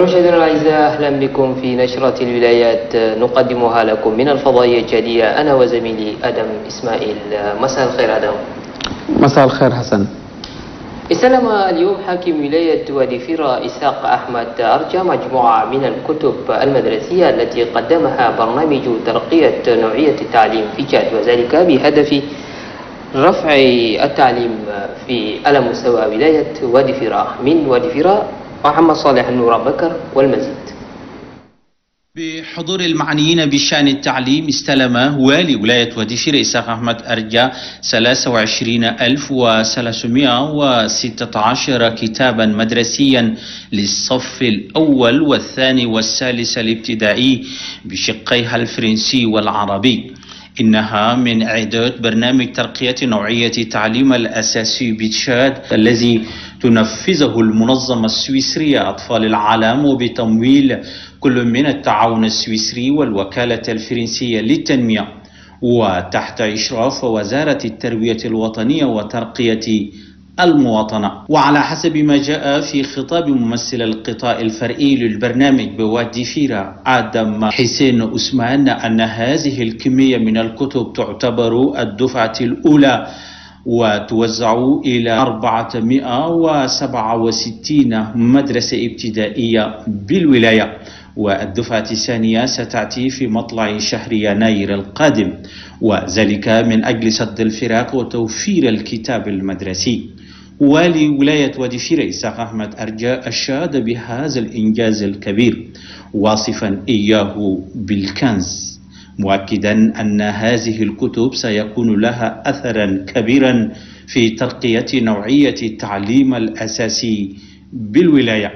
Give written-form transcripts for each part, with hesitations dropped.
مشاهدينا الأعزاء، أهلا بكم في نشرة الولايات نقدمها لكم من الفضائية الجديدة أنا وزميلي آدم إسماعيل. مساء الخير آدم. مساء الخير حسن. استلم اليوم حاكم ولاية وادي فيرا إسحاق أحمد أرجا مجموعة من الكتب المدرسية التي قدمها برنامج ترقية نوعية التعليم في جاد، وذلك بهدف رفع التعليم على مستوى ولاية وادي فيرا. من وادي فيرا محمد صالح النور بكر والمزيد. بحضور المعنيين بشأن التعليم، استلم والي ولاية وادي فيرا إسحاق أحمد أرجا 23316 كتابا مدرسيا للصف الأول والثاني والثالث الابتدائي بشقيها الفرنسي والعربي. إنها من إعداد برنامج ترقية نوعية التعليم الأساسي بتشاد الذي تنفذه المنظمة السويسرية أطفال العالم، وبتمويل كل من التعاون السويسري والوكالة الفرنسية للتنمية، وتحت إشراف وزارة التربية الوطنية وترقية المواطنة. وعلى حسب ما جاء في خطاب ممثل القطاع الفرعي للبرنامج بوادي فيرا آدم حسين أسمان، أن هذه الكمية من الكتب تعتبر الدفعة الأولى وتوزع إلى 467 مدرسة ابتدائية بالولاية، والدفعة الثانية ستأتي في مطلع شهر يناير القادم، وذلك من أجل سد الفراق وتوفير الكتاب المدرسي. والي ولاية وادي فيرا إسحاق أحمد أرجا أشاد بهذا الإنجاز الكبير، واصفا إياه بالكنز، مؤكدا أن هذه الكتب سيكون لها أثرا كبيرا في ترقية نوعية التعليم الأساسي بالولاية،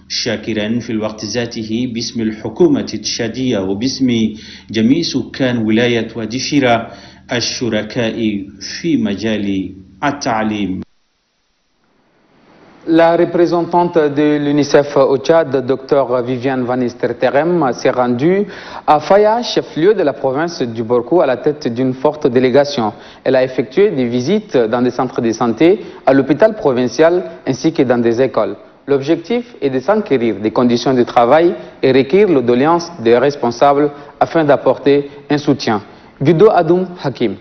شاكرا في الوقت ذاته باسم الحكومة التشادية وباسم جميع سكان ولاية وادي فيرا الشركاء في مجال التعليم. La représentante de l'UNICEF au Tchad, Dr Viviane Van Nistelrooy, s'est rendue à Faya, chef-lieu de la province du Borkou, à la tête d'une forte délégation. Elle a effectué des visites dans des centres de santé, à l'hôpital provincial ainsi que dans des écoles. L'objectif est de s'enquérir des conditions de travail et requérir le doléance des responsables afin d'apporter un soutien. Guido Adoum Hakim.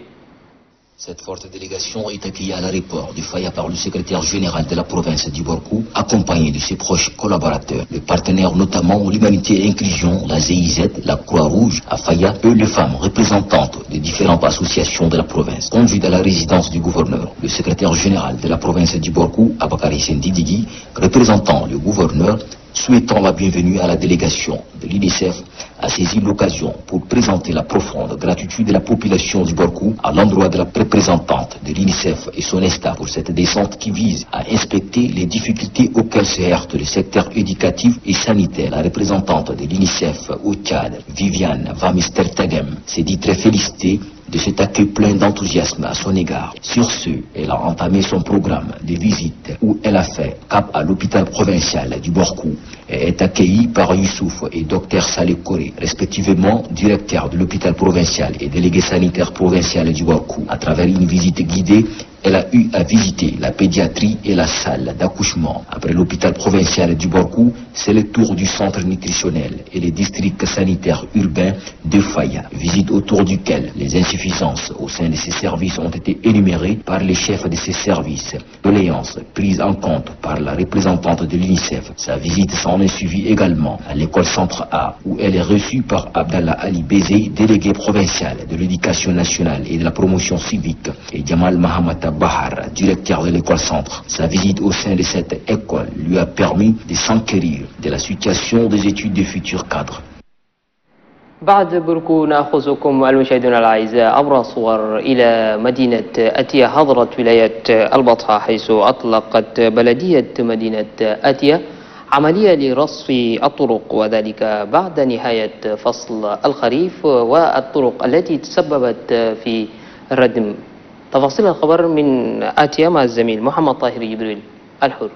Cette forte délégation est accueillie à l'aéroport de Faya par le secrétaire général de la province du Borkou, accompagné de ses proches collaborateurs, les partenaires notamment l'Humanité et Inclusion, la GIZ, la Croix-Rouge à Faya et les femmes représentantes des différentes associations de la province. Conduite à la résidence du gouverneur, le secrétaire général de la province du Borkou, Abakari Sendidigi, représentant le gouverneur, souhaitant la bienvenue à la délégation de l'UNICEF, a saisi l'occasion pour présenter la profonde gratitude de la population du Borkou à l'endroit de la représentante de l'UNICEF et son État pour cette descente qui vise à inspecter les difficultés auxquelles se heurte le secteur éducatif et sanitaire. La représentante de l'UNICEF au Tchad, Viviane Van Nistelrooy, s'est dit très félicitée de cet accueil plein d'enthousiasme à son égard. Sur ce, elle a entamé son programme de visite où elle a fait cap à l'hôpital provincial du Borkou et est accueillie par Youssouf et Dr Saleh Koré, respectivement directeur de l'hôpital provincial et délégué sanitaire provincial du Borkou. À travers une visite guidée, elle a eu à visiter la pédiatrie et la salle d'accouchement. Après l'hôpital provincial du Borkou, c'est le tour du centre nutritionnel et les districts sanitaires urbains de Faya, visite autour duquel les insuffisances au sein de ces services ont été énumérées par les chefs de ces services. Doléances prises en compte par la représentante de l'UNICEF. Sa visite s'en est suivie également à l'école centre A, où elle est reçue par Abdallah Ali Bézé, délégué provincial de l'éducation nationale et de la promotion civique, et Jamal Mahamata Bahar, directeur de l'école centre. Sa visite au sein de cette école lui a permis de s'enquérir de la situation des études des futurs cadres. بعد بركو نأخذكم المشاهدون الأعزاء عبر صور إلى مدينة أتيا حضرت ولاية البطحة، حيث أطلقت بلدية مدينة أتيا عملية لرصف الطرق، وذلك بعد نهاية فصل الخريف والطرق التي تسببت في الردم. تفاصيل الخبر من آتيا مع الزميل محمد طاهر جبريل الحر.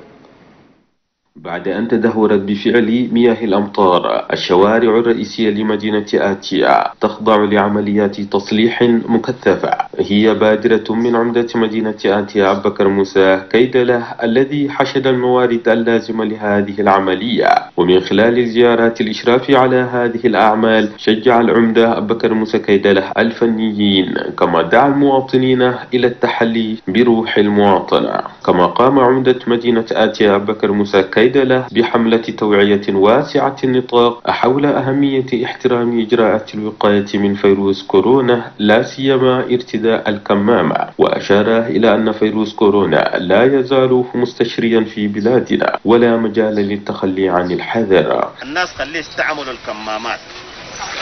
بعد أن تدهورت بفعل مياه الأمطار الشوارع الرئيسية لمدينة آتيا تخضع لعمليات تصليح مكثفة. هي بادرة من عمدة مدينة آتيا بكر موسى كيدله الذي حشد الموارد اللازمة لهذه العملية، ومن خلال زيارات الإشراف على هذه الأعمال شجع العمدة بكر موسى كيدله الفنيين، كما دعا المواطنين إلى التحلي بروح المواطنة. كما قام عمدة مدينة آتيا بكر موسى كيدله بحملة توعية واسعة النطاق حول أهمية احترام إجراءات الوقاية من فيروس كورونا، لا سيما ارتداء الكمامة، وأشار إلى أن فيروس كورونا لا يزال مستشريا في بلادنا ولا مجال للتخلي عن الحذر. الناس خليه يستعملوا الكمامات،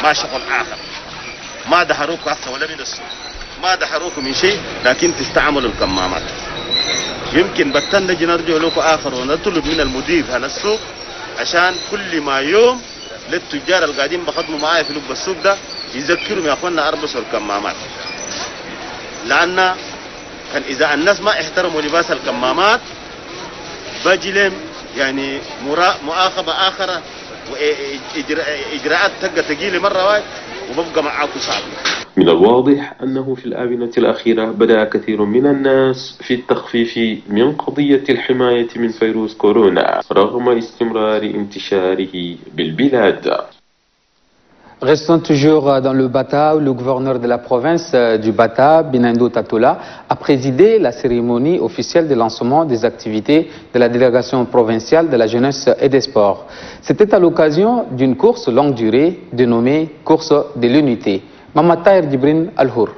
ما شغل آخر، ما دحروك أصلا ولا من السوق، ما دحروك من شيء، لكن تستعملوا الكمامات. يمكن بطلنا نجي نرجع لكم آخر ونطلب من المدير هنا السوق عشان كل ما يوم للتجار اللي قاعدين بخدموا معايا في لب السوق ده يذكرهم يا اخوانا اربسوا الكمامات، لأن كان إذا الناس ما احترموا لباس الكمامات باجي لهم يعني مؤاخذة آخرة وإجراءات تبقى تقيلة مرة واحد وببقى معاكم صعب. من الواضح أنه في الآونة الأخيرة بدأ كثير من الناس في التخفيف من قضية الحماية من فيروس كورونا رغم استمرار انتشاره بالبلاد. Restons toujours dans le Bata, où le gouverneur de la province du Bata, Binaindo Tatola, a présidé la cérémonie officielle de lancement des activités de la délégation provinciale de la jeunesse et des sports. C'était à l'occasion d'une course longue durée dénommée Course de l'Unité. Mamataïr Dibrin Al-Hour.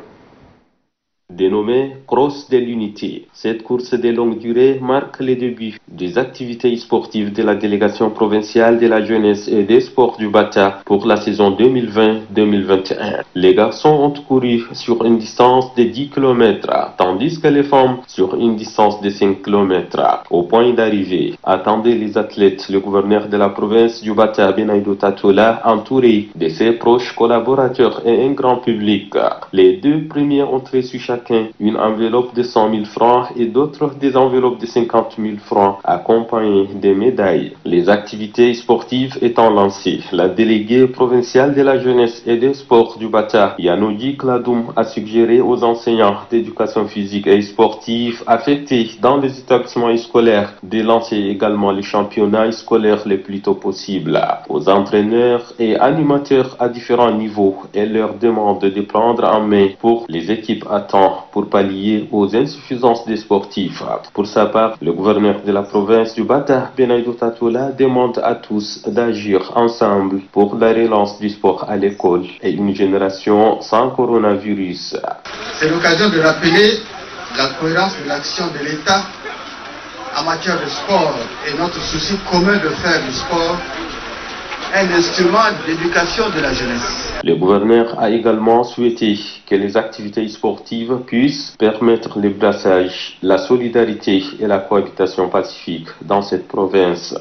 Dénommée Cross de l'Unité, cette course de longue durée marque le début des activités sportives de la délégation provinciale de la jeunesse et des sports du Bata pour la saison 2020-2021. Les garçons ont couru sur une distance de 10 km, tandis que les femmes sur une distance de 5 km. Au point d'arrivée, attendaient les athlètes, le gouverneur de la province du Bata, Binaindo Tatola, entouré de ses proches collaborateurs et un grand public. Les deux premiers ont reçu chacun une enveloppe de 100 000 francs et d'autres des enveloppes de 50 000 francs accompagnées des médailles. Les activités sportives étant lancées, la déléguée provinciale de la jeunesse et des sports du Bata, Yanoudi Kladoum, a suggéré aux enseignants d'éducation physique et sportive affectés dans les établissements scolaires de lancer également les championnats scolaires le plus tôt possible. Aux entraîneurs et animateurs à différents niveaux, elle leur demande de prendre en main pour les équipes à temps pour pallier aux insuffisances des sportifs. Pour sa part, le gouverneur de la province du Bata, Binaindo Tatola, demande à tous d'agir ensemble pour la relance du sport à l'école et une génération sans coronavirus. C'est l'occasion de rappeler la cohérence de l'action de l'État en matière de sport et notre souci commun de faire du sport un instrument d'éducation de la jeunesse. Le gouverneur a également souhaité que les activités sportives puissent permettre le brassage, la solidarité et la cohabitation pacifique dans cette province.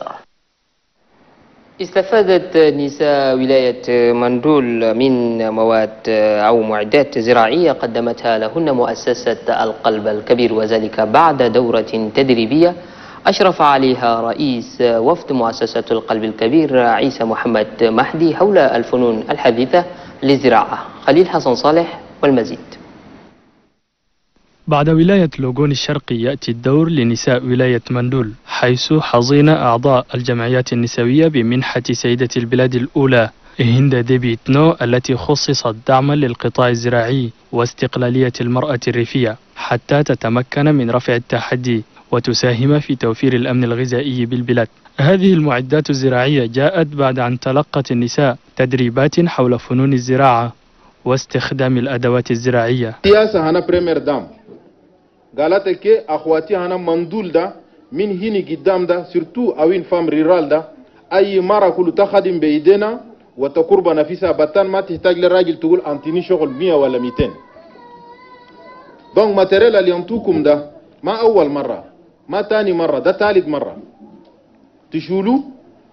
استفادت نساء ولاية مندول من مواد أو معدات زراعية قدمتها لهن مؤسسة القلب الكبير، وذلك بعد دورة تدريبية أشرف عليها رئيس وفد مؤسسة القلب الكبير عيسى محمد مهدي حول الفنون الحديثة للزراعة. خليل حسن صالح والمزيد. بعد ولاية لوغون الشرقي يأتي الدور لنساء ولاية مندول، حيث حظينا أعضاء الجمعيات النسوية بمنحة سيدة البلاد الأولى هند ديبيتنو التي خصصت دعما للقطاع الزراعي واستقلالية المرأة الريفية حتى تتمكن من رفع التحدي وتساهم في توفير الأمن الغذائي بالبلاد. هذه المعدات الزراعية جاءت بعد أن تلقت النساء تدريبات حول فنون الزراعة واستخدام الأدوات الزراعية. سياسة هنا بريمير دام قالت كي أخواتي هنا مندول دا من هني قدام دا سيرتو أوين فام ريرال دا أي مرة كل تخدم بيدنا وتقرب نفسها بطان ما تحتاج للراجل تقول أنتني شغل 100 ولا 200. دونك ماتريال اللي أنتوكم ده ما أول مرة ما تاني مرة ده ثالث مرة تشولوا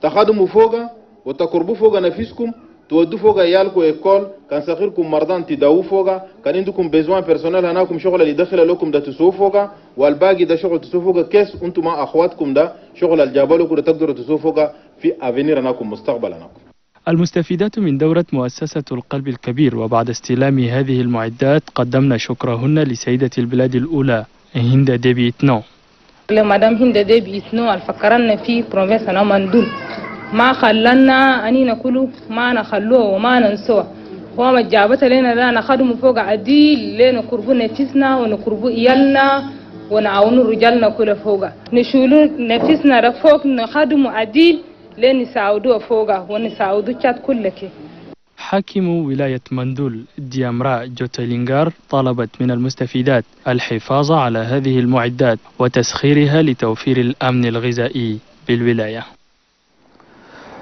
تخدموا فوقها وتقربوا فوقها نفسكم تودوا فوقها عيالكم إيكول كان صغيركم مرضان تداووا فوقها كان عندكم بيزوان بيرسونيل هناكم شغل اللي دخل لكم ده تسووا فوقها والباقي ده شغل تسووا فوقها كيس انتم مع اخواتكم ده شغل الجابوا لكم ده تقدروا تسووا فوقها في افينير هناكم مستقبل هناكم. المستفيدات من دورة مؤسسة القلب الكبير وبعد استلام هذه المعدات قدمنا شكرهن لسيدة البلاد الأولى هند ديبي إتنو. لمدام هند ديبي إتنو الفكرنا في بروفيسنا مندول ما خلنا أني نقوله ما نخلوه وما ننسوه وما جابت لنا لا نخدم فوق عديل لنا قربوا نفسنا ونقربوا إيالنا ونعاون رجالنا كل فوق نشولوا نفسنا رفوق نخدم عديل لين يساعدوا فوقه ونساعدوا شات كلك. حاكم ولاية مندول ديامرا جوتيلينغار طلبت من المستفيدات الحفاظ على هذه المعدات وتسخيرها لتوفير الأمن الغذائي بالولاية.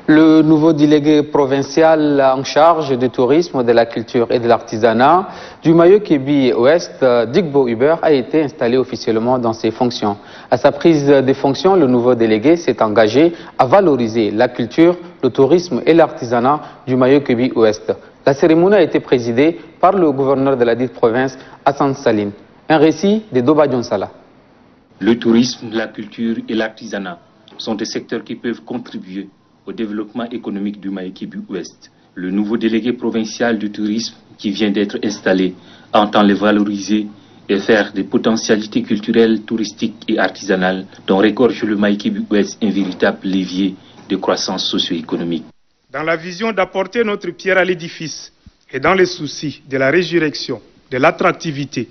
Le nouveau délégué provincial en charge du tourisme, de la culture et de l'artisanat du Mayo-Kébi Ouest, Digbo Hubert, a été installé officiellement dans ses fonctions. À sa prise de fonction, le nouveau délégué s'est engagé à valoriser la culture, le tourisme et l'artisanat du Mayo-Kébi Ouest. La cérémonie a été présidée par le gouverneur de la dite province, Hassan Saline. Un récit de Doba Djonsala. Le tourisme, la culture et l'artisanat sont des secteurs qui peuvent contribuer au développement économique du Mayo-Kébi Ouest. Le nouveau délégué provincial du tourisme qui vient d'être installé entend les valoriser et faire des potentialités culturelles, touristiques et artisanales dont regorge le Mayo-Kébi Ouest un véritable levier de croissance socio-économique. Dans la vision d'apporter notre pierre à l'édifice et dans les soucis de la résurrection, de l'attractivité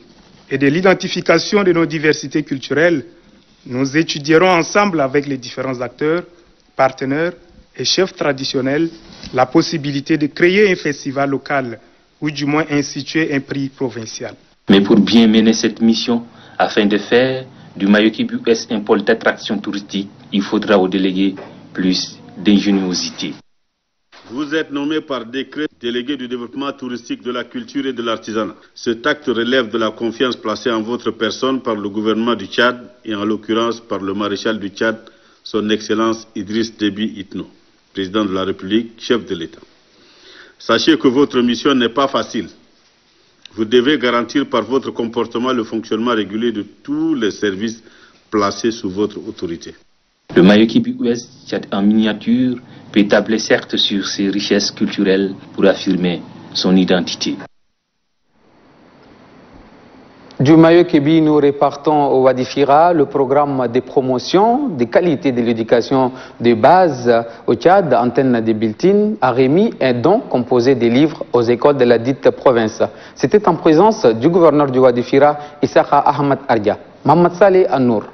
et de l'identification de nos diversités culturelles, nous étudierons ensemble avec les différents acteurs, partenaires et chefs traditionnels la possibilité de créer un festival local ou du moins instituer un prix provincial. Mais pour bien mener cette mission, afin de faire du Mayo-Kébi Ouest un pôle d'attraction touristique, il faudra au délégué plus d'ingéniosité. Vous êtes nommé par décret délégué du développement touristique, de la culture et de l'artisanat. Cet acte relève de la confiance placée en votre personne par le gouvernement du Tchad et en l'occurrence par le maréchal du Tchad, son Excellence Idriss Déby Itno, président de la République, chef de l'État. Sachez que votre mission n'est pas facile. Vous devez garantir par votre comportement le fonctionnement régulier de tous les services placés sous votre autorité. Le Mayo-Kébi Ouest, Tchad en miniature, peut tabler certes sur ses richesses culturelles pour affirmer son identité. Du Mayo-Kébi, nous repartons au Wadifira. Le programme de promotion des qualités de l'éducation de base au Tchad, Antenne de Bulletin, a remis un don composé de livres aux écoles de la dite province. C'était en présence du gouverneur du Wadifira, Issakha Ahmad Ardia. Mohamed Saleh Anour.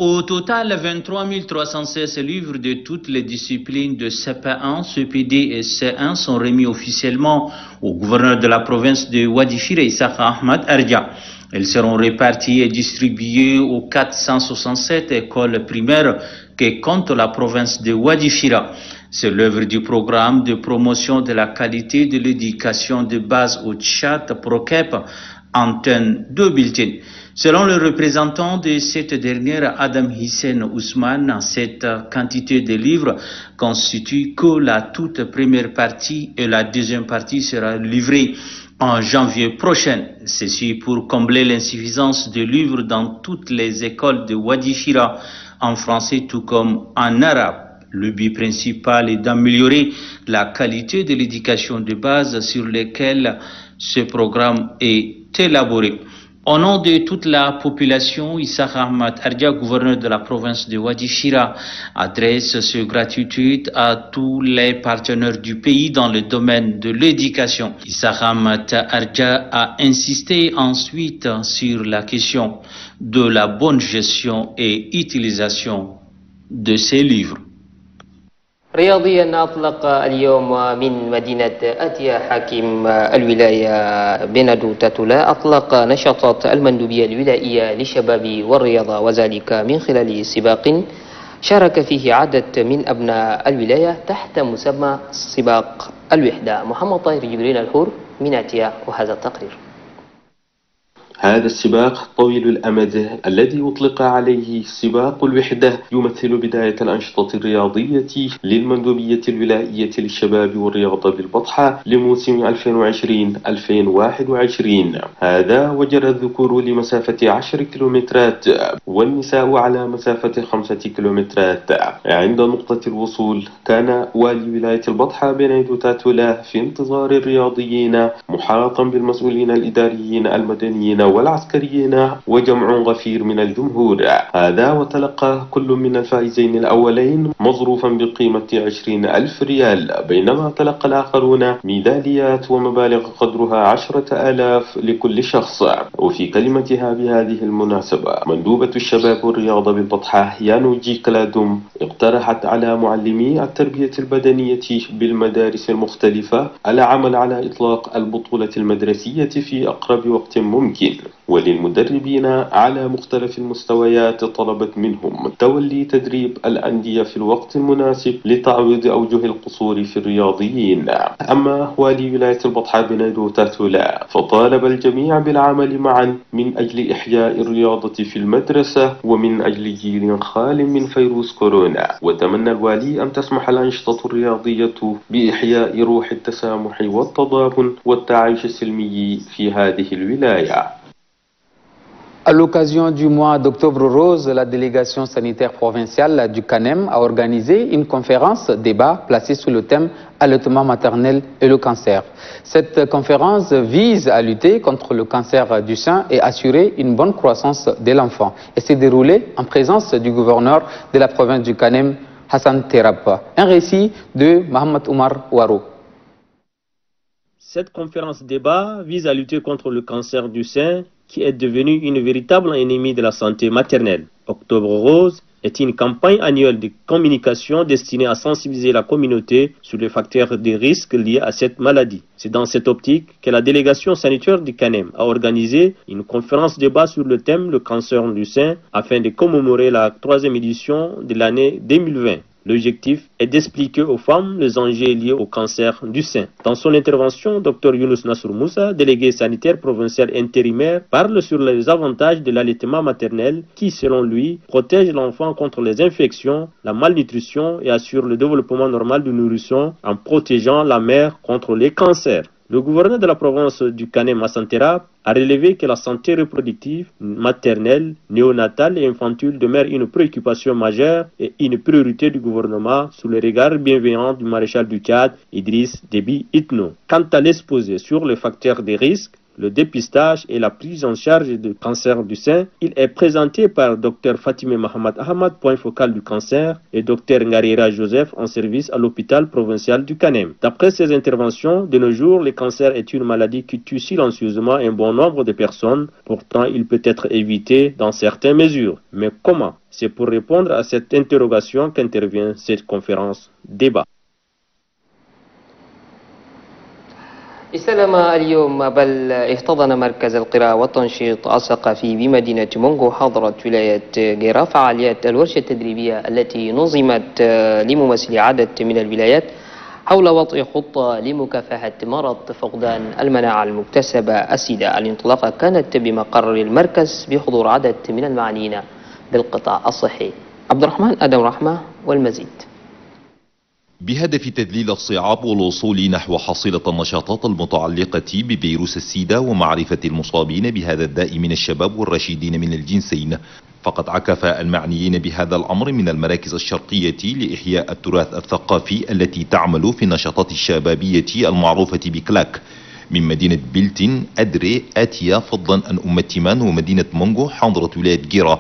Au total, 23 316 livres de toutes les disciplines de CP1, CPD et C1 sont remis officiellement au gouverneur de la province de Wadifira, Issakha Ahmad Ardia. Ils seront répartis et distribués aux 467 écoles primaires que compte la province de Wadifira. C'est l'œuvre du programme de promotion de la qualité de l'éducation de base au Tchad, PROCEP, Antenne de Bulletin. Selon le représentant de cette dernière, Adam Hissène Ousmane, cette quantité de livres constitue que la toute première partie et la deuxième partie sera livrée en janvier prochain. Ceci pour combler l'insuffisance de livres dans toutes les écoles de Wadifira en français tout comme en arabe. Le but principal est d'améliorer la qualité de l'éducation de base sur laquelle ce programme est élaboré. Au nom de toute la population, Issakha Ahmad Ardia, gouverneur de la province de Wadifira, adresse ses gratitudes à tous les partenaires du pays dans le domaine de l'éducation. Issakha Ahmad Ardia a insisté ensuite sur la question de la bonne gestion et utilisation de ces livres. رياضيا أطلق اليوم من مدينة أتيا حاكم الولاية بندو تاتولا أطلق نشاطات المندوبية الولائية للشباب والرياضة وذلك من خلال سباق شارك فيه عدد من أبناء الولاية تحت مسمى سباق الوحدة. محمد طاهر جبريل الحور من أتيا وهذا التقرير. هذا السباق طويل الأمد الذي أطلق عليه سباق الوحدة يمثل بداية الأنشطة الرياضية للمندوبية الولائية للشباب والرياضة بالبطحة لموسم 2020-2021. هذا وجرى الذكور لمسافة 10 كيلومترات والنساء على مسافة 5 كيلومترات. عند نقطة الوصول كان والي ولاية البطحة بنيدو تاتولا في انتظار الرياضيين محاطا بالمسؤولين الإداريين المدنيين والعسكريين وجمع غفير من الجمهور. هذا وتلقى كل من الفائزين الأولين مظروفا بقيمة 20,000 ريال، بينما تلقى الآخرون ميداليات ومبالغ قدرها 10,000 لكل شخص. وفي كلمتها بهذه المناسبة مندوبة الشباب والرياضة بالبطحة يانوجي كلادوم اقترحت على معلمي التربية البدنية بالمدارس المختلفة العمل على إطلاق البطولة المدرسية في أقرب وقت ممكن، وللمدربين على مختلف المستويات طلبت منهم تولي تدريب الأندية في الوقت المناسب لتعويض أوجه القصور في الرياضيين. أما والي ولاية البطحة بنيدو تاتولا فطالب الجميع بالعمل معا من أجل إحياء الرياضة في المدرسة ومن أجل جيل خال من فيروس كورونا، وتمنى الوالي أن تسمح الأنشطة الرياضية بإحياء روح التسامح والتضامن والتعايش السلمي في هذه الولاية. À l'occasion du mois d'Octobre Rose, la délégation sanitaire provinciale du CANEM a organisé une conférence débat placée sous le thème Allaitement maternel et le cancer. Cette conférence vise à lutter contre le cancer du sein et assurer une bonne croissance de l'enfant et s'est déroulée en présence du gouverneur de la province du CANEM, Hassan Terap. Un récit de Mohamed Oumar Ouaro. Cette conférence débat vise à lutter contre le cancer du sein qui est devenu une véritable ennemie de la santé maternelle. Octobre Rose est une campagne annuelle de communication destinée à sensibiliser la communauté sur les facteurs de risque liés à cette maladie. C'est dans cette optique que la délégation sanitaire du CANEM a organisé une conférence débat sur le thème le cancer du sein afin de commémorer la 3e édition de l'année 2020. L'objectif est d'expliquer aux femmes les enjeux liés au cancer du sein. Dans son intervention, Dr Younous Nassour Moussa, délégué sanitaire provincial intérimaire, parle sur les avantages de l'allaitement maternel qui, selon lui, protège l'enfant contre les infections, la malnutrition et assure le développement normal du nourrisson en protégeant la mère contre les cancers. Le gouverneur de la province du CANEM, Hassan Terap, a relevé que la santé reproductive, maternelle, néonatale et infantile demeure une préoccupation majeure et une priorité du gouvernement sous le regard bienveillant du maréchal du Tchad, Idriss Déby Itno. Quant à l'exposé sur les facteurs de risque, le dépistage et la prise en charge du cancer du sein, il est présenté par Dr Fatimé Mohamed Ahmad, point focal du cancer, et Dr Ngarira Joseph en service à l'hôpital provincial du CANEM. D'après ces interventions, de nos jours, le cancer est une maladie qui tue silencieusement un bon nombre de personnes. Pourtant, il peut être évité dans certaines mesures. Mais comment? C'est pour répondre à cette interrogation qu'intervient cette conférence débat. استلم اليوم بل احتضن مركز القراءة والتنشيط الثقافي بمدينة مونغو حضرة ولاية جيرا فعاليات الورشة التدريبية التي نظمت لممثلي عدد من الولايات حول وضع خطة لمكافحة مرض فقدان المناعة المكتسبة السيدا. الانطلاقة كانت بمقر المركز بحضور عدد من المعنيين بالقطاع الصحي. عبد الرحمن آدم رحمة والمزيد. بهدف تذليل الصعاب والوصول نحو حصيلة النشاطات المتعلقة بفيروس السيدا ومعرفة المصابين بهذا الداء من الشباب والرشيدين من الجنسين، فقد عكف المعنيين بهذا الأمر من المراكز الشرقية لإحياء التراث الثقافي التي تعمل في النشاطات الشبابية المعروفة بكلاك من مدينة بلتين أدري آتيا، فضلا عن أم التيمان ومدينة مونغو حاضرة ولاية جيرا.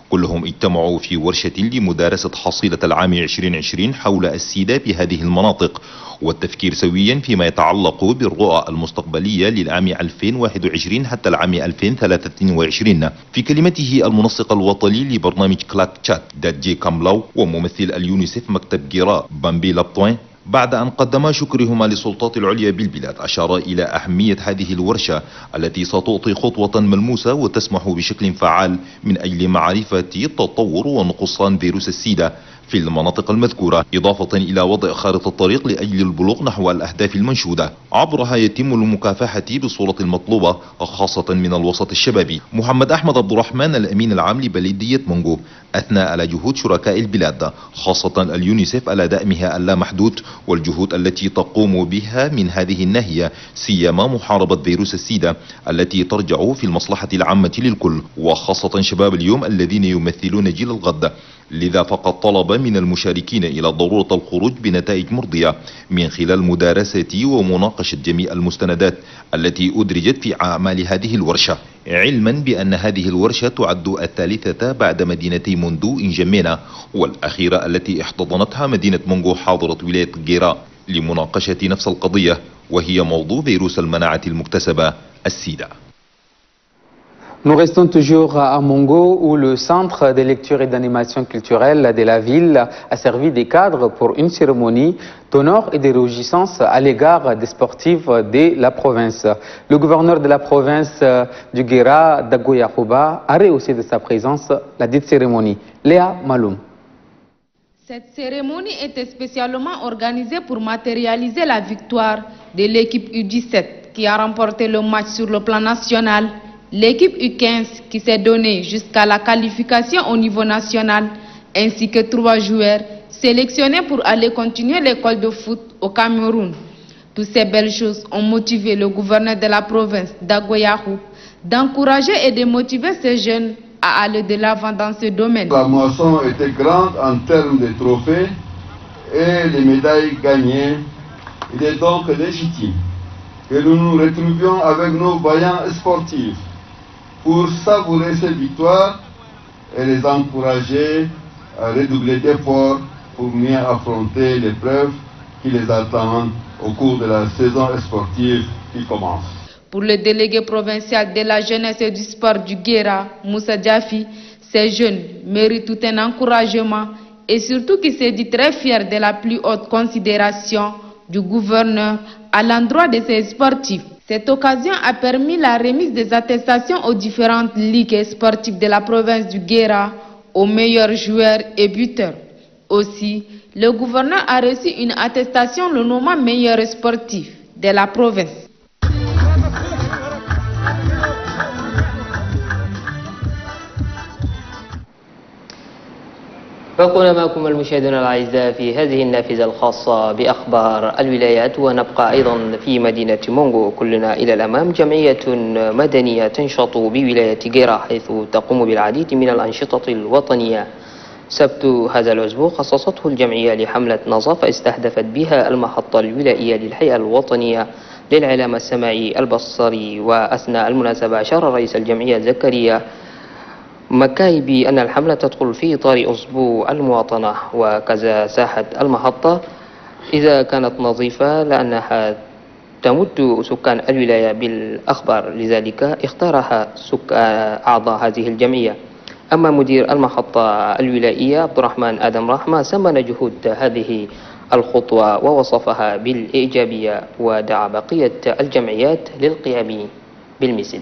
كلهم اجتمعوا في ورشة لمدارسة حصيلة العام 2020 حول السيدا بهذه المناطق والتفكير سويا فيما يتعلق بالرؤى المستقبلية للعام 2021 حتى العام 2023. في كلمته المنسق الوطني لبرنامج كلاك تشات دادجي كاملاو وممثل اليونيسيف مكتب جيرا بامبي لابطوين بعد أن قدما شكرهما للسلطات العليا بالبلاد، أشار إلى أهمية هذه الورشة التي ستعطي خطوة ملموسة وتسمح بشكل فعال من أجل معرفة تطور ونقصان فيروس السيدا في المناطق المذكورة، إضافة إلى وضع خارطة الطريق لأجل البلوغ نحو الأهداف المنشودة. عبرها يتم المكافحة بالصورة المطلوبة خاصة من الوسط الشبابي. محمد أحمد عبد الرحمن الأمين العام لبلدية مونغو أثنى على جهود شركاء البلاد خاصة اليونيسف على دعمها اللامحدود والجهود التي تقوم بها من هذه الناحية، سيما محاربة فيروس السيدا التي ترجع في المصلحة العامة للكل، وخاصة شباب اليوم الذين يمثلون جيل الغد. لذا فقد طلب من المشاركين إلى ضرورة الخروج بنتائج مرضية من خلال مدارسة ومناقشة جميع المستندات التي أدرجت في أعمال هذه الورشة، علما بأن هذه الورشة تعد الثالثة بعد مدينتي موندو إنجمينا والأخيرة التي احتضنتها مدينة مونغو حاضرة ولاية غيرا لمناقشة نفس القضية، وهي موضوع فيروس المناعة المكتسبة السيدا. Nous restons toujours à Mongo où le centre de lecture et d'animation culturelle de la ville a servi de cadre pour une cérémonie d'honneur et de réjouissance à l'égard des sportifs de la province. Le gouverneur de la province du Guéra, Dago Yakuba, a rehaussé de sa présence la dite cérémonie. Léa Maloum. Cette cérémonie était spécialement organisée pour matérialiser la victoire de l'équipe U17 qui a remporté le match sur le plan national. L'équipe U15 qui s'est donnée jusqu'à la qualification au niveau national, ainsi que 3 joueurs sélectionnés pour aller continuer l'école de foot au Cameroun. Toutes ces belles choses ont motivé le gouverneur de la province, Dago Yakuba, d'encourager et de motiver ces jeunes à aller de l'avant dans ce domaine. La moisson était grande en termes de trophées et les médailles gagnées. Il est donc légitime que nous nous retrouvions avec nos vaillants sportifs pour savourer ces victoires et les encourager à redoubler d'efforts pour mieux affronter l'épreuve qui les attend au cours de la saison sportive qui commence. Pour le délégué provincial de la jeunesse et du sport du Guéra, Moussa Diafi, ces jeunes méritent tout un encouragement et surtout qu'il s'est dit très fier de la plus haute considération du gouverneur à l'endroit de ces sportifs. Cette occasion a permis la remise des attestations aux différentes ligues sportives de la province du Guéra aux meilleurs joueurs et buteurs. Aussi, le gouverneur a reçu une attestation le nommant meilleur sportif de la province. بقونا معكم المشاهدون الأعزاء في هذه النافذة الخاصة بأخبار الولايات، ونبقى أيضا في مدينة مونغو. كلنا إلى الأمام. جمعية مدنية تنشط بولاية غيرا حيث تقوم بالعديد من الأنشطة الوطنية. سبت هذا الأسبوع خصصته الجمعية لحملة نظافة استهدفت بها المحطة الولائية للهيئة الوطنية للإعلام السمعي البصري. وأثناء المناسبة أشار رئيس الجمعية زكريا مكاي بأن الحملة تدخل في إطار أسبوع المواطنة، وكذا ساحة المحطة إذا كانت نظيفة لأنها تمد سكان الولاية بالأخبار، لذلك اختارها أعضاء هذه الجمعية. أما مدير المحطة الولائية عبد الرحمن آدم رحمة سمن جهود هذه الخطوة ووصفها بالإيجابية، ودعا بقية الجمعيات للقيام بالمثل.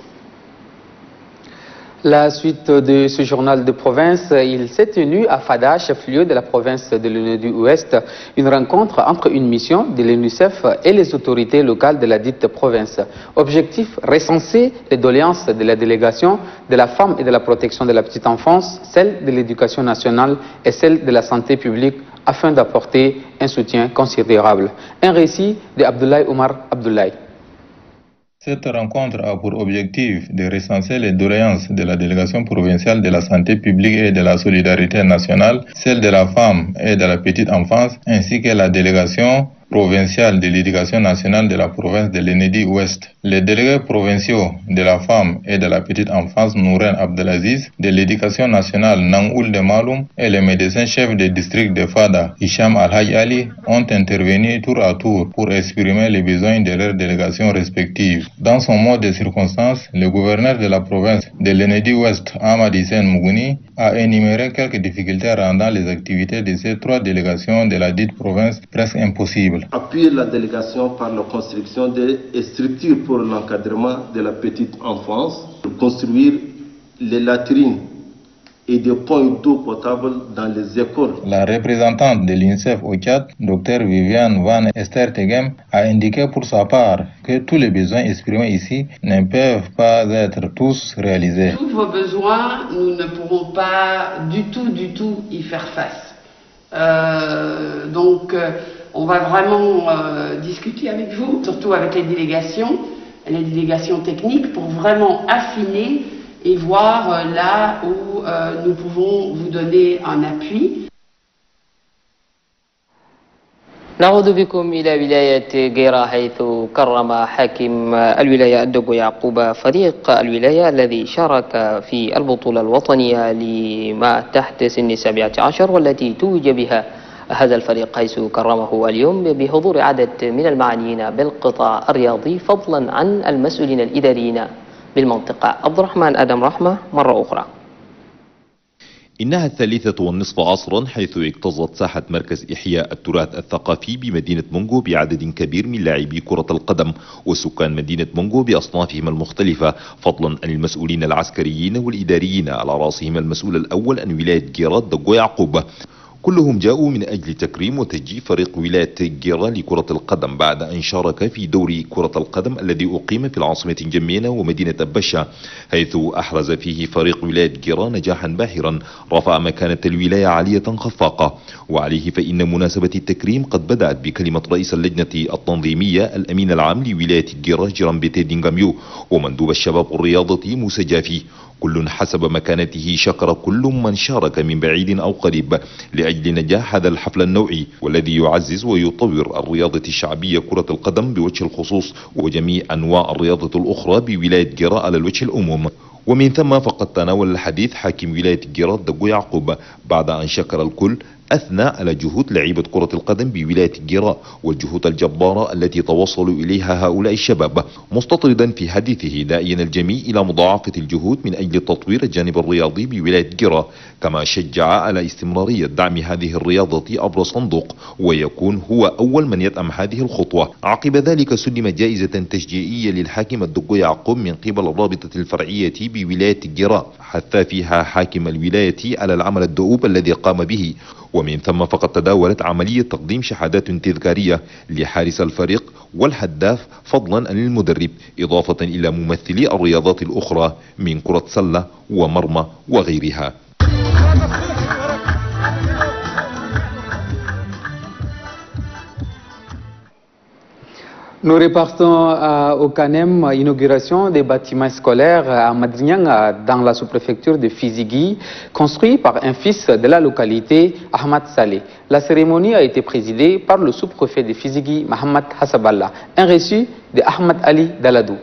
La suite de ce journal de province, il s'est tenu à Fada, chef-lieu de la province de l'Ouest, une rencontre entre une mission de l'UNICEF et les autorités locales de la dite province. Objectif, recenser les doléances de la délégation de la femme et de la protection de la petite enfance, celle de l'éducation nationale et celle de la santé publique afin d'apporter un soutien considérable. Un récit de Abdoulaye Omar Abdoulaye. Cette rencontre a pour objectif de recenser les doléances de la délégation provinciale de la santé publique et de la solidarité nationale, celle de la femme et de la petite enfance, ainsi que la délégation provinciale de l'éducation nationale de la province de l'Enedi-Ouest. Les délégués provinciaux de la femme et de la petite enfance Nouren Abdelaziz, de l'éducation nationale Nangoul de Maloum et les médecins-chefs des districts de Fada, Hicham Al-Haj Ali, ont intervenu tour à tour pour exprimer les besoins de leurs délégations respectives. Dans son mot de circonstance, le gouverneur de la province de l'Enedi-Ouest, Ahmad Hissène Mougouni, a énuméré quelques difficultés rendant les activités de ces 3 délégations de la dite province presque impossibles. Appuyer la délégation par la construction de structures pour l'encadrement de la petite enfance, construire les latrines et des points d'eau potable dans les écoles. La représentante de l'UNICEF au Tchad, Dr Viviane Van Estertegem, a indiqué pour sa part que tous les besoins exprimés ici ne peuvent pas être tous réalisés. Tous vos besoins, nous ne pourrons pas du tout y faire face. Donc, on va vraiment discuter avec vous, surtout avec les délégations techniques, pour vraiment affiner et voir là où nous pouvons vous donner un appui. نعود بكم إلى ولاية جيرة حيث كرم حاكم الولاية الدوغو يعقوب فريق الولاية الذي شارك في البطولة الوطنية لما تحت سن 17 والتي توج بها هذا الفريق، حيث كرمه اليوم بحضور عدد من المعنيين بالقطاع الرياضي فضلا عن المسؤولين الإداريين بالمنطقة. عبد الرحمن آدم رحمة مرة أخرى. إنها 3:30 عصرا حيث اكتظت ساحة مركز إحياء التراث الثقافي بمدينة مونغو بعدد كبير من لاعبي كرة القدم وسكان مدينة مونغو بأصنافهم المختلفة، فضلا عن المسؤولين العسكريين والإداريين على رأسهم المسؤول الأول عن ولاية جيرات دوغو يعقوب. كلهم جاءوا من أجل تكريم وتشجيع فريق ولاية جيرة لكرة القدم بعد أن شارك في دوري كرة القدم الذي أقيم في العاصمة جمينة ومدينة أبشة، حيث أحرز فيه فريق ولاية جيرة نجاحا باهرا رفع مكانة الولاية عالية خفاقة. وعليه فإن مناسبة التكريم قد بدأت بكلمة رئيس اللجنة التنظيمية الأمين العام لولاية جيرة جيرامبيتي دينغاميو ومندوب الشباب والرياضة موسى جافي. كل حسب مكانته شكر كل من شارك من بعيد أو قريب لأجل نجاح هذا الحفل النوعي والذي يعزز ويطور الرياضة الشعبية كرة القدم بوجه الخصوص وجميع أنواع الرياضة الأخرى بولاية جيرة على الوجه الأمم. ومن ثم فقد تناول الحديث حاكم ولاية جيرة دوغو يعقوب بعد أن شكر الكل أثنى على جهود لعيبة كرة القدم بولاية جيرة والجهود الجبارة التي توصلوا إليها هؤلاء الشباب، مستطردا في حديثه داعيا الجميع إلى مضاعفة الجهود من أجل تطوير الجانب الرياضي بولاية جيرة، كما شجع على استمرارية دعم هذه الرياضة عبر صندوق ويكون هو أول من يدعم هذه الخطوة. عقب ذلك سلم جائزة تشجيعية للحاكم الدوغو يعقوب من قبل الرابطة الفرعية بولاية جيرة، حث فيها حاكم الولاية على العمل الدؤوب الذي قام به. ومن ثم فقد تداولت عملية تقديم شهادات تذكارية لحارس الفريق والهداف فضلا عن المدرب، إضافة إلى ممثلي الرياضات الأخرى من كرة سلة ومرمى وغيرها. Nous repartons au Canem, inauguration des bâtiments scolaires à Madriang dans la sous-préfecture de Fizigui, construit par un fils de la localité, Ahmad Saleh. La cérémonie a été présidée par le sous-préfet de Fizigui, Mohamed Hassaballah. Un reçu de Ahmad Ali Daladou.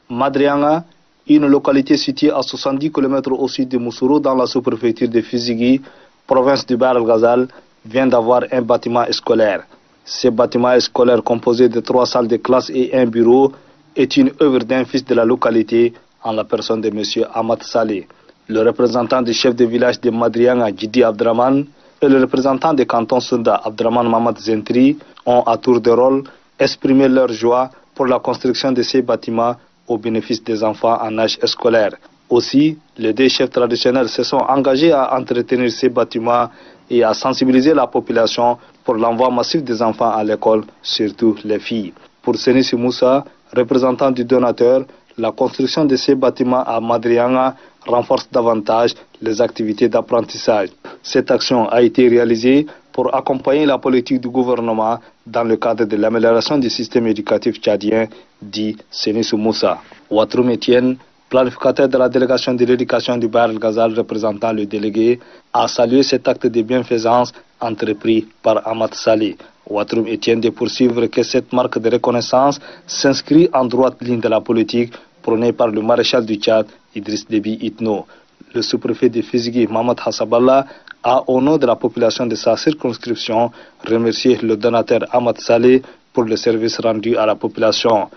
Madrianga, une localité située à 70 km au sud de Moussoro dans la sous-préfecture de Fizigui, province du Bahr el-Ghazal, vient d'avoir un bâtiment scolaire. Ce bâtiment scolaire composé de 3 salles de classe et un bureau est une œuvre d'un fils de la localité en la personne de M. Ahmad Saleh. Le représentant du chef de village de Madrianga, Djidi Abdraman, et le représentant du canton Sunda, Abdraman Mamad Zentri, ont à tour de rôle exprimé leur joie pour la construction de ces bâtiments au bénéfice des enfants en âge scolaire. Aussi, les 2 chefs traditionnels se sont engagés à entretenir ces bâtiments et à sensibiliser la population pour l'envoi massif des enfants à l'école, surtout les filles. Pour Senissi Moussa, représentant du donateur, la construction de ces bâtiments à Madrianga renforce davantage les activités d'apprentissage. Cette action a été réalisée pour accompagner la politique du gouvernement dans le cadre de l'amélioration du système éducatif tchadien, dit Senissi Moussa. Ouattroum Etienne, planificateur de la délégation de l'éducation du Bahr el-Ghazal représentant le délégué, a salué cet acte de bienfaisance entrepris par Ahmad Saleh. Ouattroum Etienne de poursuivre que cette marque de reconnaissance s'inscrit en droite ligne de la politique prônée par le maréchal du Tchad, Idriss Déby Itno. Le sous-préfet de Fizigui, Mohamed Hassaballah, a au nom de la population de sa circonscription remercié le donateur Ahmad Saleh pour le service rendu à la population.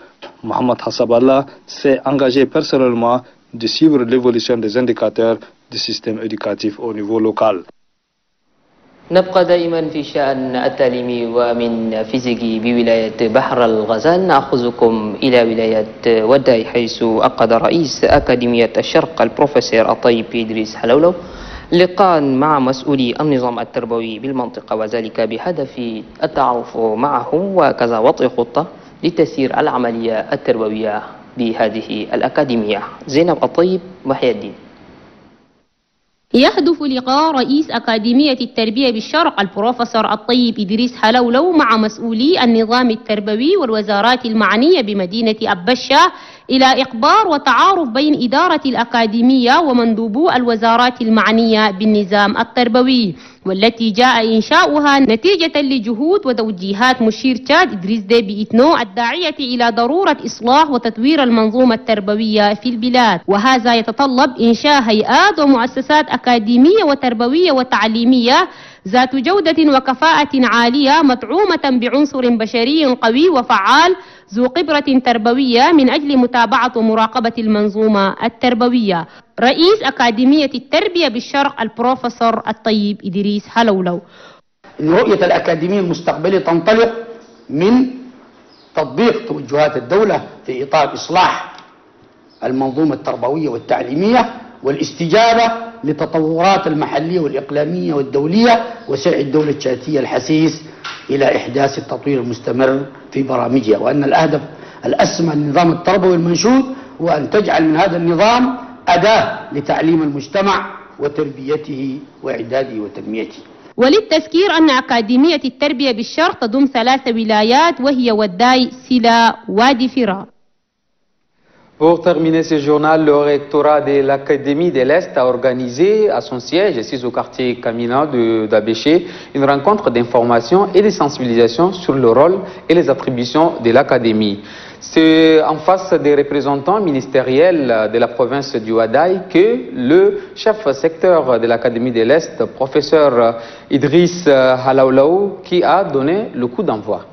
Mohamed Hassaballah s'est engagé personnellement de suivre l'évolution des indicateurs du système éducatif au niveau local. نبقى دائما في شأن التعليم ومن فيزيكي بولاية بحر الغزال نأخذكم إلى ولاية وداي حيث عقد رئيس أكاديمية الشرق البروفيسور الطيب إدريس حلولو لقاء مع مسؤولي النظام التربوي بالمنطقة وذلك بهدف التعرف معهم وكذا وضع خطة لتسيير العملية التربوية بهذه الأكاديمية. زينب الطيب محي الدين. يهدف لقاء رئيس أكاديمية التربية بالشرق البروفيسور الطيب إدريس حلولو مع مسؤولي النظام التربوي والوزارات المعنية بمدينة أبشة إلى إخبار وتعارف بين إدارة الأكاديمية ومندوبو الوزارات المعنية بالنظام التربوي، والتي جاء إنشاؤها نتيجة لجهود وتوجيهات مشير تشاد إدريس ديبي إتنو الداعية إلى ضرورة إصلاح وتطوير المنظومة التربوية في البلاد، وهذا يتطلب إنشاء هيئات ومؤسسات أكاديمية وتربوية وتعليمية ذات جودة وكفاءة عالية مدعومة بعنصر بشري قوي وفعال ذو خبرة تربوية من أجل متابعة ومراقبة المنظومة التربوية. رئيس أكاديمية التربية بالشرق البروفيسور الطيب إدريس حلولو. إن رؤية الأكاديمية المستقبلية تنطلق من تطبيق توجهات الدولة في إطار إصلاح المنظومة التربوية والتعليمية والاستجابة للتطورات المحلية والإقليمية والدولية وسعي الدولة التشادية الحثيث إلى إحداث التطوير المستمر في برامجها، وأن الهدف الأسمى للنظام التربوي المنشود هو أن تجعل من هذا النظام أداة لتعليم المجتمع وتربيته وإعداده وتنميته. وللتذكير أن أكاديمية التربية بالشرق تضم 3 ولايات وهي وداي، سيلا، وادي فيرا. Pour terminer ce journal, le rectorat de l'Académie de l'Est a organisé à son siège, ici au quartier Kamina d'Abéché, une rencontre d'information et de sensibilisation sur le rôle et les attributions de l'Académie. C'est en face des représentants ministériels de la province du Wadaï que le chef secteur de l'Académie de l'Est, professeur Idriss Halaoulaou, qui a donné le coup d'envoi.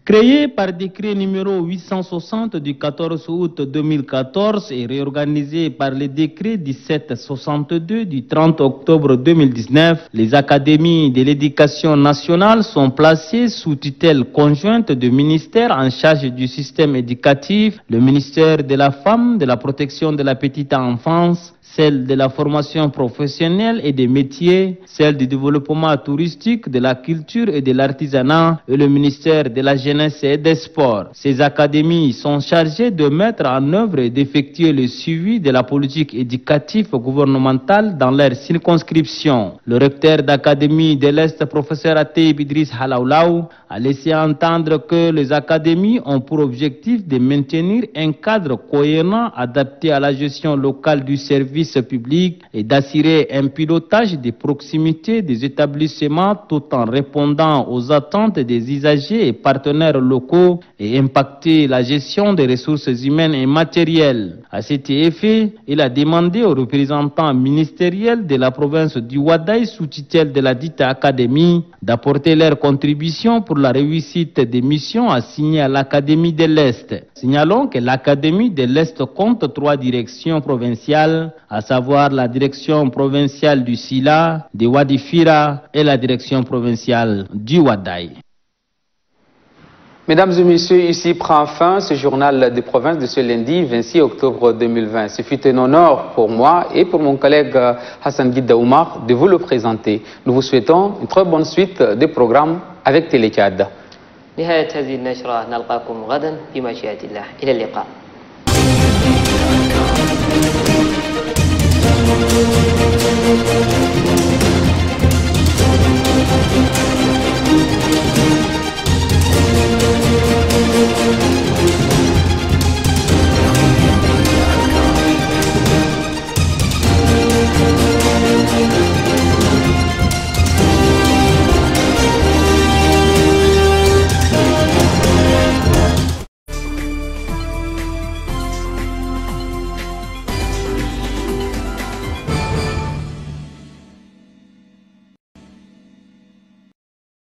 Créé par décret numéro 860 du 14 août 2014 et réorganisé par le décret 1762 du 30 octobre 2019, les académies de l'éducation nationale sont placées sous tutelle conjointe du ministère en charge du système éducatif, le ministère de la Femme, de la protection de la petite enfance, celle de la formation professionnelle et des métiers, celle du développement touristique, de la culture et de l'artisanat et le ministère de la jeunesse et des sports. Ces académies sont chargées de mettre en œuvre et d'effectuer le suivi de la politique éducative gouvernementale dans leur circonscription. Le recteur d'Académie de l'Est, professeur Ateb Idriss Halaoulaou, a laissé entendre que les académies ont pour objectif de maintenir un cadre cohérent adapté à la gestion locale du service public et d'assurer un pilotage de proximité des établissements tout en répondant aux attentes des usagers et partenaires locaux et impacter la gestion des ressources humaines et matérielles. À cet effet, il a demandé aux représentants ministériels de la province du Wadaï sous tutelle de la dite académie d'apporter leur contribution pour la réussite des missions assignées à l'Académie de l'Est. Signalons que l'Académie de l'Est compte 3 directions provinciales, à savoir la direction provinciale du Sila, de Wadi Fira et la direction provinciale du Wadaï. Mesdames et messieurs, ici prend fin ce journal de province de ce lundi 26 octobre 2020. Ce fut un honneur pour moi et pour mon collègue Hassan Guida Oumar de vous le présenter. Nous vous souhaitons une très bonne suite des programmes avec Télécad. نهاية هذه النشرة نلقاكم غدا بمشيئة الله. إلى اللقاء. Thank you.